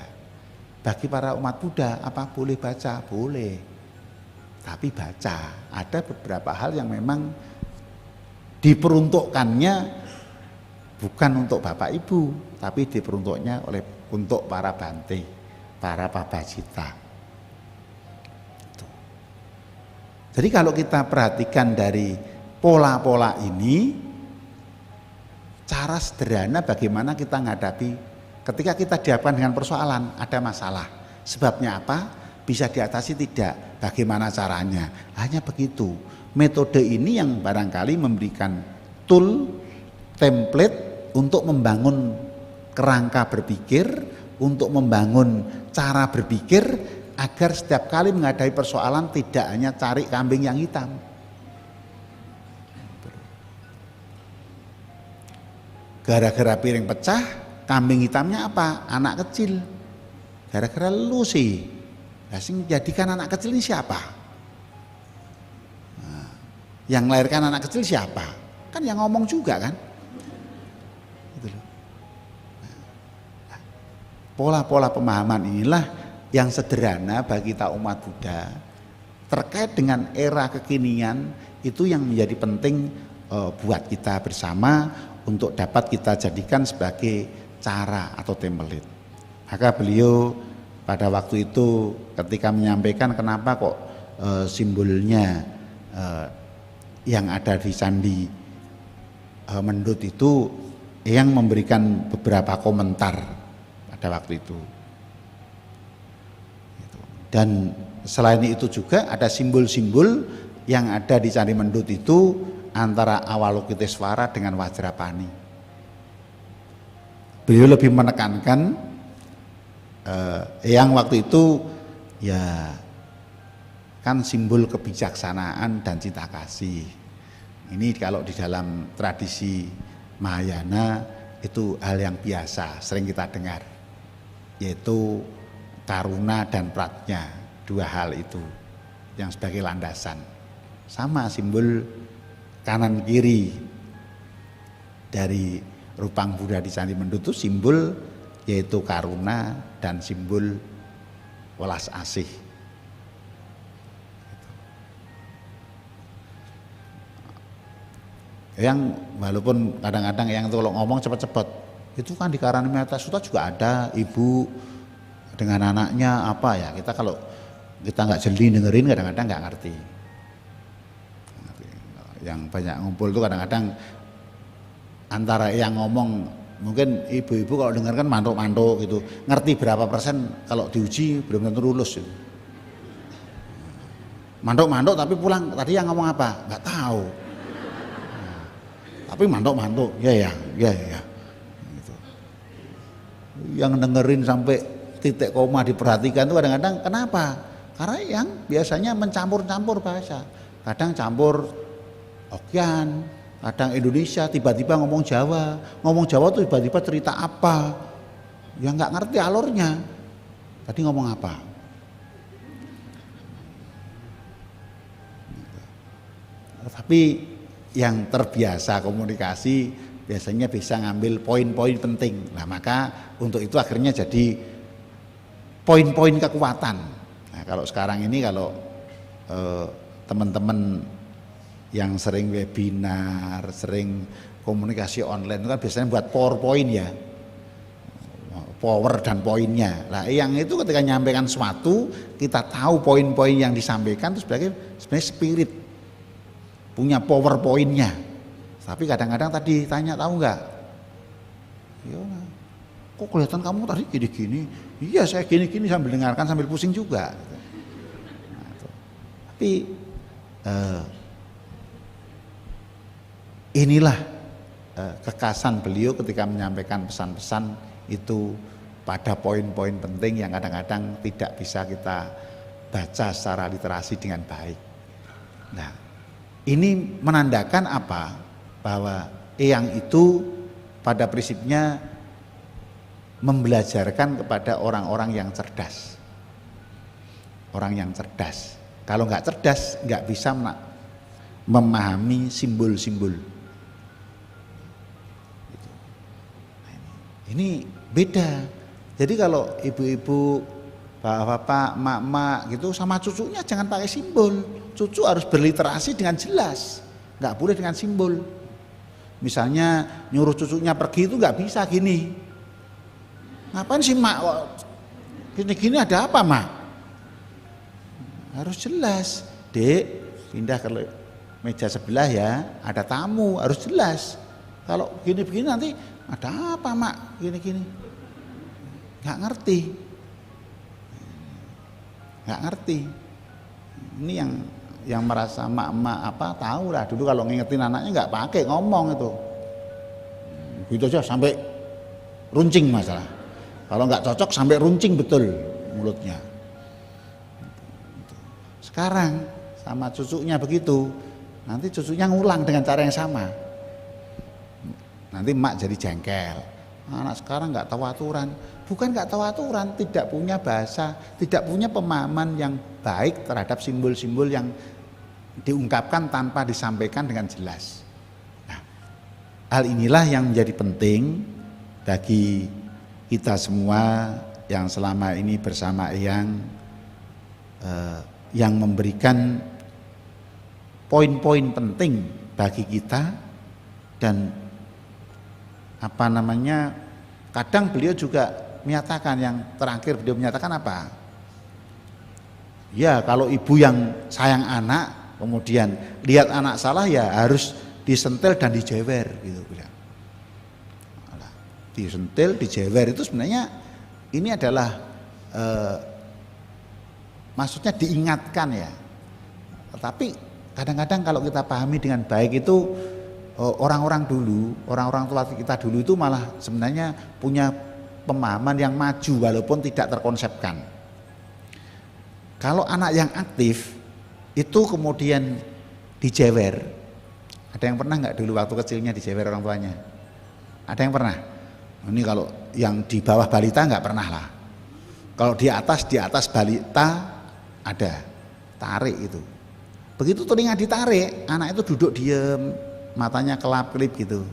Bagi para umat Buddha, apa boleh baca? Boleh. Tapi baca, ada beberapa hal yang memang diperuntukkannya bukan untuk bapak ibu, tapi diperuntuknya untuk para bante, para pabajita. Jadi kalau kita perhatikan dari pola-pola ini, cara sederhana bagaimana kita menghadapi ketika kita dihadapkan dengan persoalan, ada masalah. Sebabnya apa? Bisa diatasi tidak? Bagaimana caranya? Hanya begitu. Metode ini yang barangkali memberikan tool, template untuk membangun kerangka berpikir, untuk membangun cara berpikir agar setiap kali menghadapi persoalan tidak hanya cari kambing yang hitam. Gara-gara piring pecah, kambing hitamnya apa? Anak kecil. Gara-gara lu sih. Nah, sing jadikan anak kecil ini siapa? Nah, yang melahirkan anak kecil siapa? Kan yang ngomong juga kan? Gitu loh. Nah, pola-pola pemahaman inilah yang sederhana bagi kita umat Buddha terkait dengan era kekinian itu yang menjadi penting buat kita bersama untuk dapat kita jadikan sebagai cara atau template. Maka beliau pada waktu itu ketika menyampaikan kenapa kok simbolnya yang ada di Candi Mendut itu yang memberikan beberapa komentar pada waktu itu. Dan selain itu juga ada simbol-simbol yang ada di Candi Mendut itu antara Avalokitesvara dengan Vajrapani. Beliau lebih menekankan yang waktu itu ya kan simbol kebijaksanaan dan cinta kasih. Ini kalau di dalam tradisi Mahayana itu hal yang biasa, sering kita dengar, yaitu karuna dan pratnya, dua hal itu yang sebagai landasan. Sama simbol kanan kiri dari Rupang Buddha di Candi Mendut itu simbol yaitu karuna dan simbol welas asih. Yang walaupun kadang-kadang yang itu kalau ngomong cepat-cepat, itu kan di Karanimata Sutta juga ada ibu dengan anaknya apa ya, kita kalau kita nggak jeli dengerin kadang-kadang nggak ngerti. Yang banyak ngumpul itu kadang-kadang antara yang ngomong mungkin ibu-ibu kalau dengar kan mantuk-mantuk gitu, ngerti berapa persen kalau diuji belum tentu lulus gitu. Mantuk-mantuk tapi pulang tadi yang ngomong apa nggak tahu. Tapi mantuk-mantuk, ya. Gitu. Yang dengerin sampai titik koma diperhatikan itu kadang-kadang kenapa? Karena yang biasanya mencampur-campur bahasa, kadang campur Hokkien, kadang Indonesia, tiba-tiba ngomong Jawa tuh tiba-tiba cerita apa, yang nggak ngerti alurnya. Tadi ngomong apa? Tapi yang terbiasa komunikasi biasanya bisa ngambil poin-poin penting. Nah maka untuk itu akhirnya jadi poin-poin kekuatan. Nah kalau sekarang ini kalau teman-teman yang sering webinar, sering komunikasi online itu kan biasanya buat PowerPoint ya, power dan poinnya. Nah yang itu ketika nyampaikan sesuatu kita tahu poin-poin yang disampaikan itu sebenarnya spirit, punya PowerPoint-nya. Tapi kadang-kadang tadi tanya tahu nggak? Ya, kok kelihatan kamu tadi gini-gini? Iya saya gini-gini sambil dengarkan sambil pusing juga. Nah, tapi inilah kekasan beliau ketika menyampaikan pesan-pesan itu pada poin-poin penting yang kadang-kadang tidak bisa kita baca secara literasi dengan baik. Nah, ini menandakan apa? Bahwa Eyang itu pada prinsipnya membelajarkan kepada orang-orang yang cerdas. Orang yang cerdas. Kalau nggak cerdas, nggak bisa memahami simbol-simbol. Ini beda. Jadi kalau ibu-ibu, bapak-bapak, emak-emak gitu sama cucunya jangan pakai simbol. Cucu harus berliterasi dengan jelas, nggak boleh dengan simbol. Misalnya nyuruh cucunya pergi itu nggak bisa gini. Ngapain sih mak? Gini-gini ada apa mak? Harus jelas. Dek, pindah ke meja sebelah ya, ada tamu, harus jelas. Kalau gini-begini nanti ada apa mak gini-gini, nggak ngerti. Ini yang merasa emak-emak apa tahu lah dulu kalau ngingetin anaknya nggak pakai ngomong itu, gitu aja sampai runcing masalah. Kalau nggak cocok sampai runcing betul mulutnya. Sekarang sama cucunya begitu, nanti cucunya ngulang dengan cara yang sama. Nanti emak jadi jengkel. Anak sekarang nggak tahu aturan. Bukan nggak tahu aturan, tidak punya bahasa, tidak punya pemahaman yang baik terhadap simbol-simbol yang diungkapkan tanpa disampaikan dengan jelas. Nah, hal inilah yang menjadi penting bagi kita semua yang selama ini bersama yang memberikan poin-poin penting bagi kita. Dan kadang beliau juga menyatakan, yang terakhir beliau menyatakan apa? Ya kalau ibu yang sayang anak kemudian lihat anak salah ya harus disentil dan dijewer gitu bilang. Disentil, dijewer itu sebenarnya ini adalah maksudnya diingatkan ya. Tetapi kadang-kadang kalau kita pahami dengan baik itu orang-orang tua kita dulu itu malah sebenarnya punya pemahaman yang maju walaupun tidak terkonsepkan. Kalau anak yang aktif itu kemudian dijewer, ada yang pernah nggak dulu waktu kecilnya dijewer orang tuanya? Ada yang pernah? Ini kalau yang di bawah balita nggak pernah lah. Kalau di atas balita ada, tarik itu. Begitu telinga ditarik, anak itu duduk diem, matanya kelap-kelip gitu,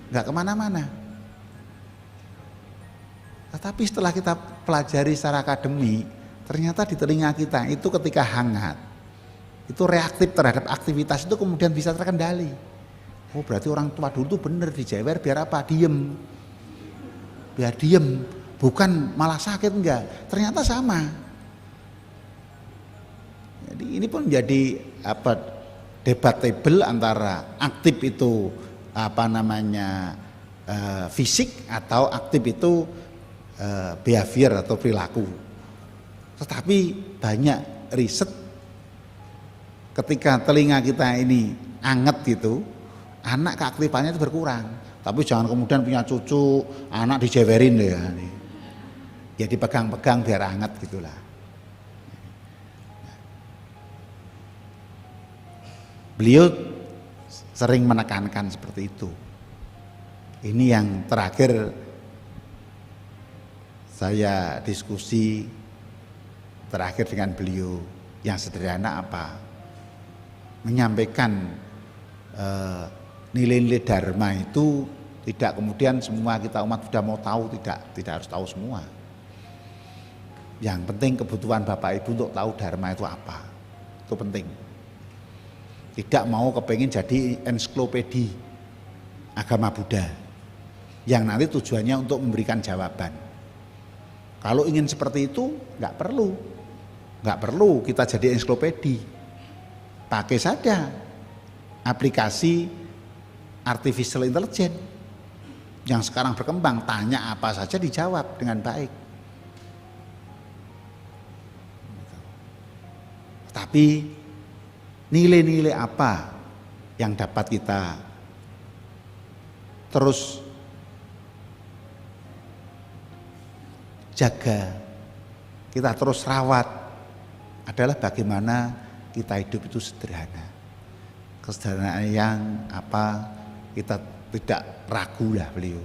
nggak kemana-mana. Tetapi setelah kita pelajari secara akademi, ternyata di telinga kita itu ketika hangat, itu reaktif terhadap aktivitas itu kemudian bisa terkendali. Oh berarti orang tua dulu tuh bener dijewer biar apa? Biar diem, bukan malah sakit, enggak. Ternyata sama. Jadi ini pun menjadi debatable antara aktif itu fisik atau aktif itu behavior atau perilaku. Tetapi banyak riset ketika telinga kita ini anget gitu, anak keaktifannya itu berkurang. Tapi jangan kemudian punya cucu, anak dijewerin deh ya. Ya dipegang-pegang biar anget gitulah. Beliau sering menekankan seperti itu. Ini yang terakhir saya diskusi terakhir dengan beliau yang sederhana apa? Menyampaikan nilai-nilai dharma itu tidak kemudian semua kita umat sudah mau tahu, tidak harus tahu semua. Yang penting kebutuhan Bapak Ibu untuk tahu dharma itu apa, itu penting. Tidak mau kepengen jadi ensiklopedi agama Buddha yang nanti tujuannya untuk memberikan jawaban. Kalau ingin seperti itu nggak perlu kita jadi ensiklopedi. Pakai saja aplikasi artificial intelligence yang sekarang berkembang, tanya apa saja dijawab dengan baik. Tapi nilai-nilai apa yang dapat kita terus jaga, kita terus rawat adalah bagaimana kita hidup itu sederhana. Kesederhanaan yang kita tidak ragu lah beliau.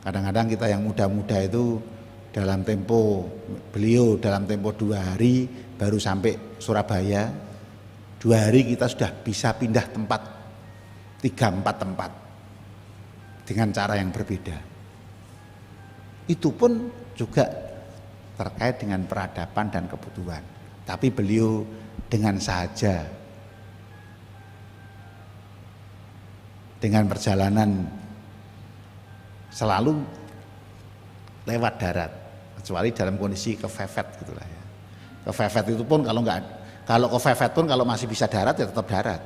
Kadang-kadang kita yang muda-muda itu beliau dalam tempo 2 hari baru sampai Surabaya. 2 hari kita sudah bisa pindah tempat 3-4 tempat dengan cara yang berbeda. Itu pun juga terkait dengan peradaban dan kebutuhan. Tapi beliau dengan sahaja, dengan perjalanan selalu lewat darat, kecuali dalam kondisi kepepet gitulah ya. Kepepet itu pun kalau kepepet pun kalau masih bisa darat ya tetap darat.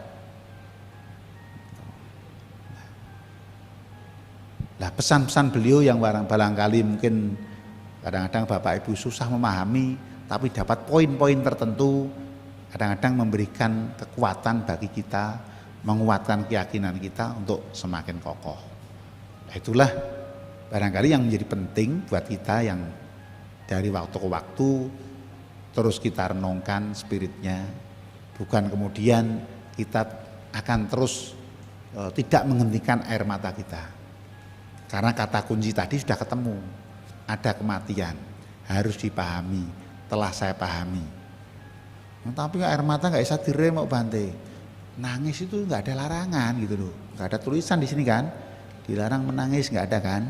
Lah pesan-pesan beliau yang barangkali mungkin kadang-kadang Bapak Ibu susah memahami, tapi dapat poin-poin tertentu, kadang-kadang memberikan kekuatan bagi kita, menguatkan keyakinan kita untuk semakin kokoh. Nah, itulah barangkali yang menjadi penting buat kita, yang dari waktu ke waktu terus kita renungkan spiritnya, bukan kemudian kita akan terus tidak menghentikan air mata kita. Karena kata kunci tadi sudah ketemu, ada kematian, harus dipahami, telah saya pahami. Tapi air mata nggak bisa direm kok Bante. Nangis itu nggak ada larangan gitu loh, nggak ada tulisan di sini kan, dilarang menangis nggak ada kan.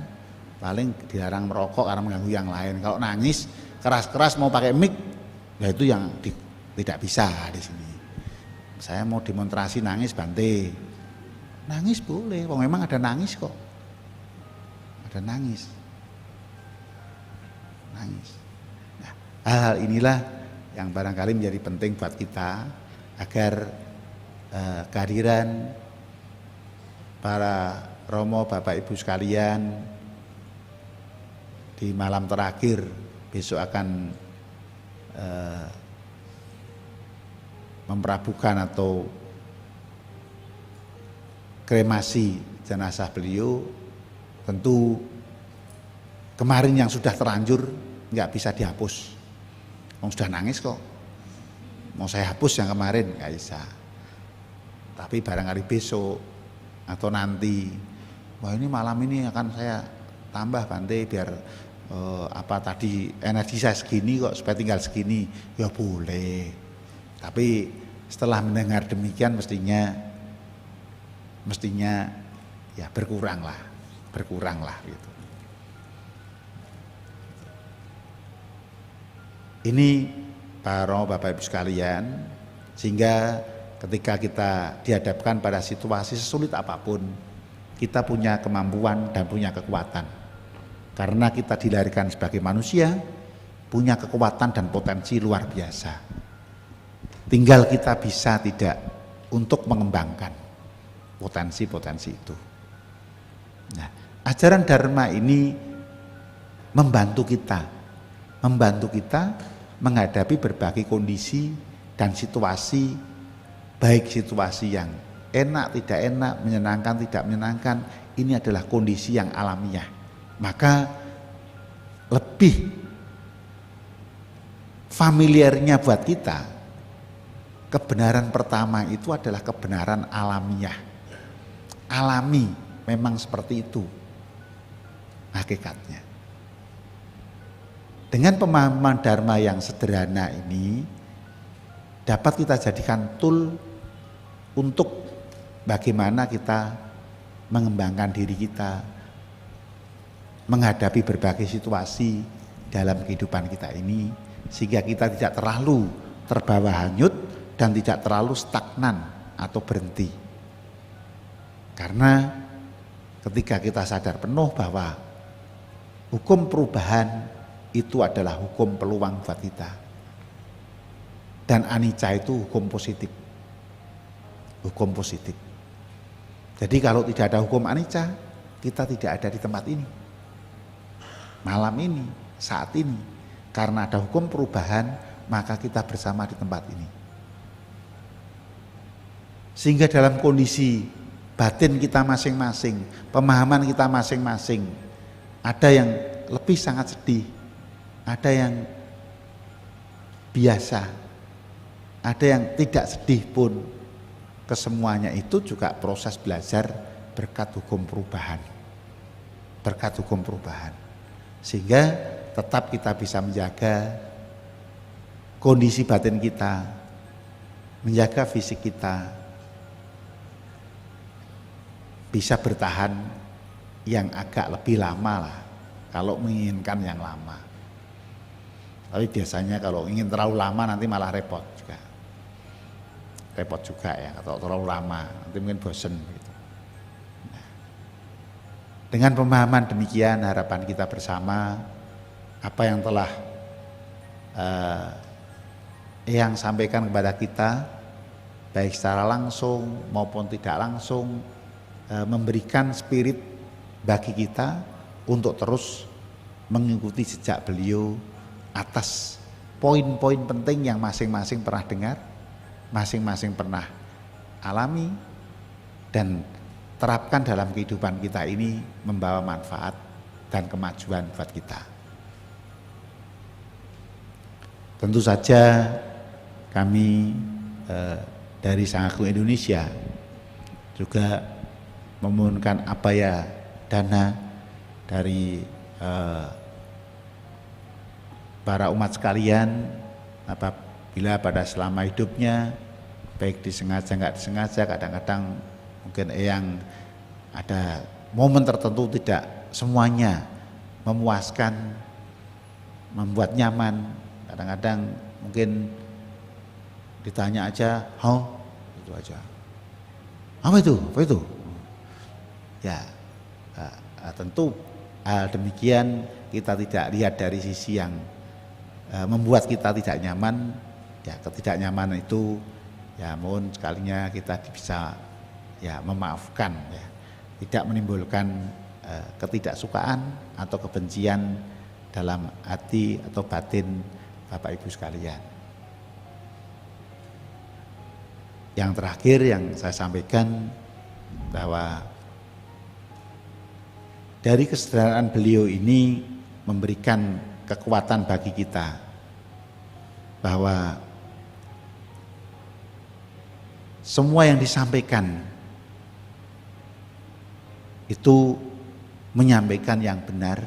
Paling dilarang merokok karena mengganggu yang lain. Kalau nangis keras-keras mau pakai mic, ya itu yang tidak bisa di sini. Saya mau demonstrasi nangis Bante, nangis boleh, wong memang ada nangis kok, ada nangis. Nah, hal-hal inilah yang barangkali menjadi penting buat kita agar kehadiran para Romo Bapak Ibu sekalian di malam terakhir besok akan memprabukan atau kremasi jenazah beliau. Tentu kemarin yang sudah terlanjur nggak bisa dihapus. Sudah nangis kok, mau saya hapus yang kemarin nggak bisa. Tapi barangkali besok atau nanti, wah ini malam ini akan saya tambah Bante biar tadi energi saya segini kok, supaya tinggal segini, ya boleh. Tapi setelah mendengar demikian mestinya ya berkurang lah gitu. Ini para Romo Bapak Ibu sekalian, sehingga ketika kita dihadapkan pada situasi sesulit apapun, kita punya kemampuan dan punya kekuatan. Karena kita dilahirkan sebagai manusia, punya kekuatan dan potensi luar biasa. Tinggal kita bisa tidak untuk mengembangkan potensi-potensi itu. Nah, ajaran Dharma ini membantu kita menghadapi berbagai kondisi dan situasi, baik situasi yang enak, tidak enak, menyenangkan, tidak menyenangkan. Ini adalah kondisi yang alamiah. Maka lebih familiarnya buat kita, kebenaran pertama itu adalah kebenaran alamiah. Alami, memang seperti itu hakikatnya. Dengan pemahaman Dharma yang sederhana ini dapat kita jadikan tool untuk bagaimana kita mengembangkan diri kita, menghadapi berbagai situasi dalam kehidupan kita ini, sehingga kita tidak terlalu terbawa hanyut dan tidak terlalu stagnan atau berhenti. Karena ketika kita sadar penuh bahwa hukum perubahan itu adalah hukum peluang buat kita, dan anicca itu hukum positif. Jadi kalau tidak ada hukum anicca, kita tidak ada di tempat ini malam ini, saat ini. Karena ada hukum perubahan, maka kita bersama di tempat ini. Sehingga dalam kondisi batin kita masing-masing, pemahaman kita masing-masing, ada yang lebih sangat sedih, ada yang biasa, ada yang tidak sedih pun. Kesemuanya itu juga proses belajar berkat hukum perubahan. Sehingga tetap kita bisa menjaga kondisi batin kita, menjaga fisik kita, bisa bertahan yang agak lebih lama lah, kalau menginginkan yang lama. Tapi biasanya kalau ingin terlalu lama nanti malah repot juga ya, kalau terlalu lama nanti mungkin bosen gitu. Nah, dengan pemahaman demikian, harapan kita bersama, apa yang telah yang sampaikan kepada kita, baik secara langsung maupun tidak langsung, memberikan spirit bagi kita untuk terus mengikuti jejak beliau atas poin-poin penting yang masing-masing pernah dengar, masing-masing pernah alami, dan terapkan dalam kehidupan kita ini membawa manfaat dan kemajuan buat kita. Tentu saja kami dari Sangagung Indonesia juga memohonkan upaya dana dari para umat sekalian apabila pada selama hidupnya, baik disengaja nggak disengaja, kadang-kadang mungkin yang ada momen tertentu tidak semuanya memuaskan, membuat nyaman, kadang-kadang mungkin ditanya aja, itu aja. Apa itu? Ya, tentu hal demikian kita tidak lihat dari sisi yang membuat kita tidak nyaman. Ya, ketidaknyamanan itu ya mohon sekalinya kita bisa ya memaafkan, ya, tidak menimbulkan ketidaksukaan atau kebencian dalam hati atau batin Bapak Ibu sekalian. Yang terakhir yang saya sampaikan bahwa dari kesederhanaan beliau ini memberikan kekuatan bagi kita bahwa semua yang disampaikan itu menyampaikan yang benar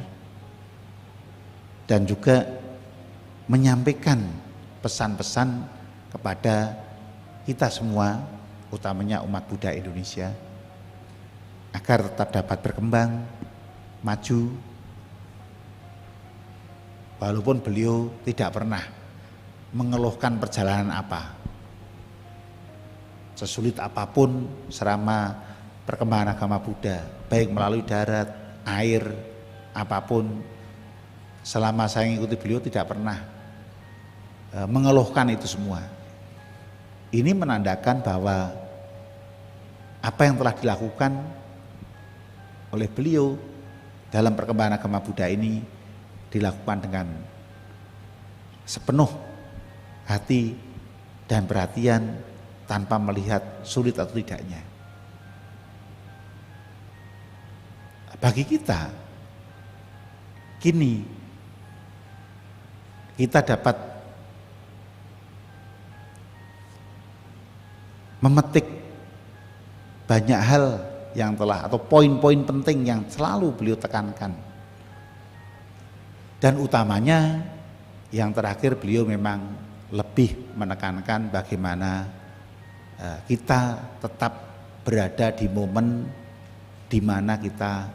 dan juga menyampaikan pesan-pesan kepada kita semua, utamanya umat Buddha Indonesia, agar tetap dapat berkembang, maju. Walaupun beliau tidak pernah mengeluhkan perjalanan apa, sesulit apapun selama perkembangan agama Buddha, baik melalui darat, air, apapun, selama saya mengikuti beliau tidak pernah mengeluhkan itu semua. Ini menandakan bahwa apa yang telah dilakukan oleh beliau dalam perkembangan agama Buddha ini dilakukan dengan sepenuh hati dan perhatian tanpa melihat sulit atau tidaknya. Bagi kita, kini kita dapat memetik banyak hal yang telah atau poin-poin penting yang selalu beliau tekankan. Dan utamanya yang terakhir beliau memang lebih menekankan bagaimana kita tetap berada di momen di mana kita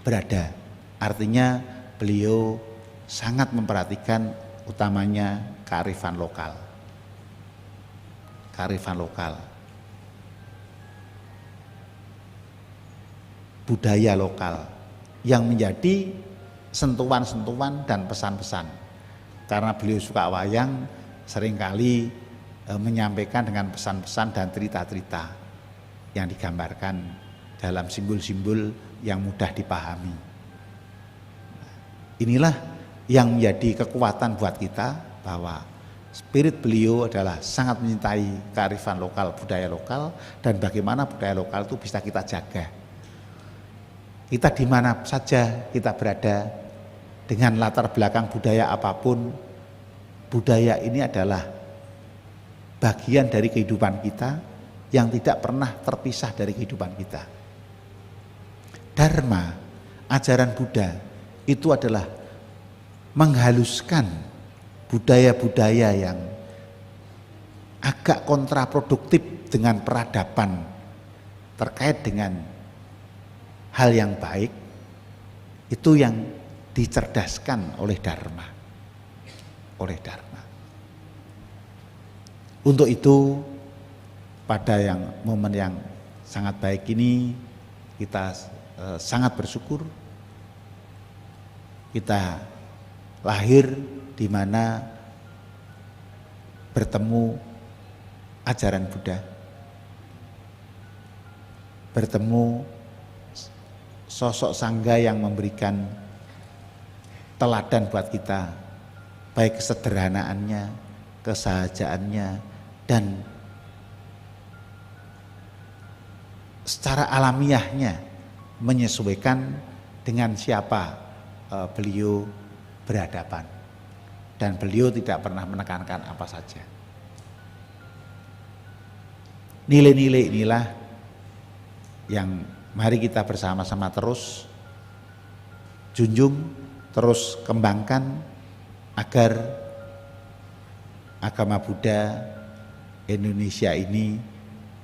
berada. Artinya beliau sangat memperhatikan utamanya kearifan lokal. Kearifan lokal, budaya lokal yang menjadi sentuhan-sentuhan dan pesan-pesan. Karena beliau suka wayang, seringkali menyampaikan dengan pesan-pesan dan cerita-cerita yang digambarkan dalam simbol-simbol yang mudah dipahami. Inilah yang menjadi kekuatan buat kita bahwa spirit beliau adalah sangat mencintai kearifan lokal, budaya lokal, dan bagaimana budaya lokal itu bisa kita jaga. Kita di mana saja kita berada, dengan latar belakang budaya apapun, budaya ini adalah bagian dari kehidupan kita yang tidak pernah terpisah dari kehidupan kita. Dharma, ajaran Buddha itu adalah menghaluskan budaya-budaya yang agak kontraproduktif dengan peradaban terkait dengan hal yang baik, itu yang dicerdaskan oleh Dharma. Untuk itu pada momen yang sangat baik ini kita sangat bersyukur kita lahir di mana bertemu ajaran Buddha, bertemu sosok sangga yang memberikan teladan buat kita, baik kesederhanaannya, kesahajaannya, dan secara alamiahnya menyesuaikan dengan siapa beliau berhadapan, dan beliau tidak pernah menekankan apa saja. Nilai-nilai inilah yang mari kita bersama-sama terus junjung, terus kembangkan agar agama Buddha Indonesia ini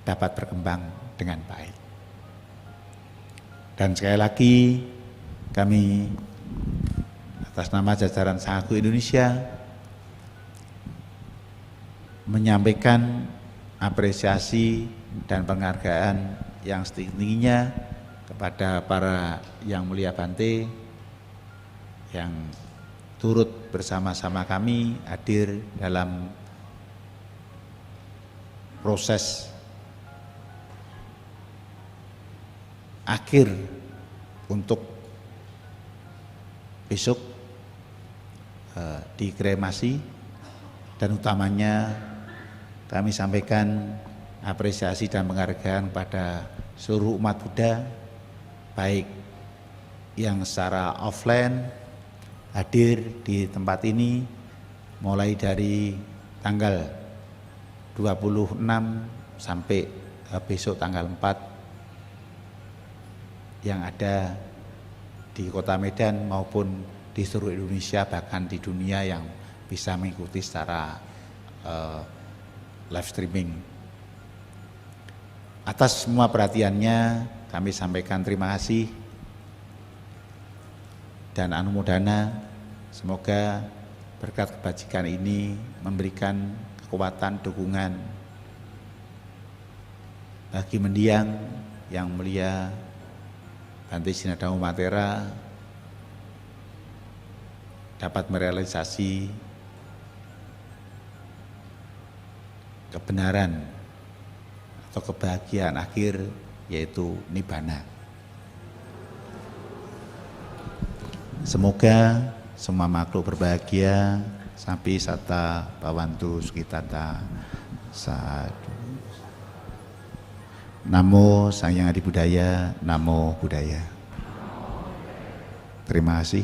dapat berkembang dengan baik. Dan sekali lagi kami atas nama jajaran Sangaku Indonesia menyampaikan apresiasi dan penghargaan yang setinggi-tingginya kepada para Yang Mulia Bante yang turut bersama-sama kami hadir dalam proses akhir untuk besok dikremasi, dan utamanya kami sampaikan apresiasi dan penghargaan pada seluruh umat Buddha, baik yang secara offline hadir di tempat ini mulai dari tanggal 26 sampai besok tanggal 4 yang ada di Kota Medan maupun di seluruh Indonesia, bahkan di dunia yang bisa mengikuti secara live streaming. Atas semua perhatiannya kami sampaikan terima kasih dan anumodana, semoga berkat kebajikan ini memberikan kekuatan dukungan bagi mendiang Yang Mulia Bante Jinadao Matera dapat merealisasi kebenaran atau kebahagiaan akhir, yaitu Nibbana. Semoga semua makhluk berbahagia, sampai sata bawantu sukitata sadu. Namo Sang Hyang Adi Buddhaya, Namo Buddhaya. Terima kasih.